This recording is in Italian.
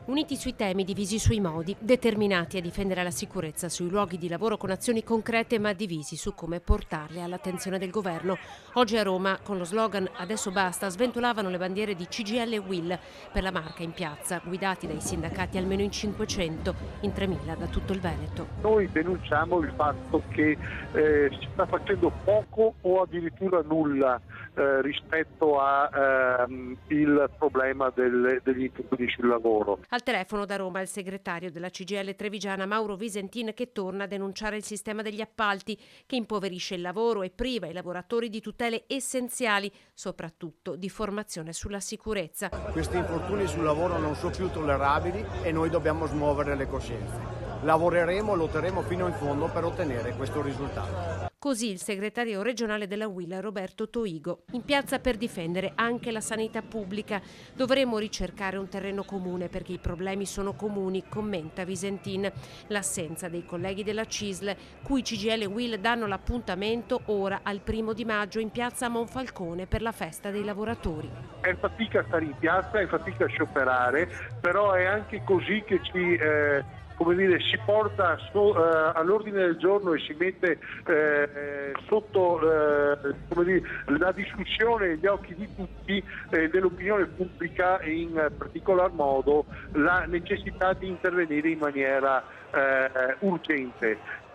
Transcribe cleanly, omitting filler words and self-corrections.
Uniti sui temi, divisi sui modi, determinati a difendere la sicurezza sui luoghi di lavoro con azioni concrete ma divisi su come portarle all'attenzione del governo. Oggi a Roma, con lo slogan "Adesso basta", sventolavano le bandiere di CGIL e UIL per la marca in piazza, guidati dai sindacati almeno in 500, in 3.000 da tutto il Veneto. Noi denunciamo il fatto che si sta facendo poco o addirittura nulla rispetto al problema degli infortuni sul lavoro. Al telefono da Roma il segretario della CGIL trevigiana Mauro Visentin, che torna a denunciare il sistema degli appalti che impoverisce il lavoro e priva i lavoratori di tutele essenziali, soprattutto di formazione sulla sicurezza. Questi infortuni sul lavoro non sono più tollerabili e noi dobbiamo smuovere le coscienze. Lavoreremo e lotteremo fino in fondo per ottenere questo risultato. Così il segretario regionale della UIL Roberto Toigo. In piazza per difendere anche la sanità pubblica. Dovremo ricercare un terreno comune perché i problemi sono comuni, commenta Visentin. L'assenza dei colleghi della CISL, cui CGIL e UIL danno l'appuntamento ora al 1° maggio in piazza Monfalcone per la festa dei lavoratori. È fatica stare in piazza, è fatica scioperare, però è anche così che si porta all'ordine del giorno e si mette sotto la discussione e gli occhi di tutti, dell'opinione pubblica, e in particolar modo la necessità di intervenire in maniera urgente.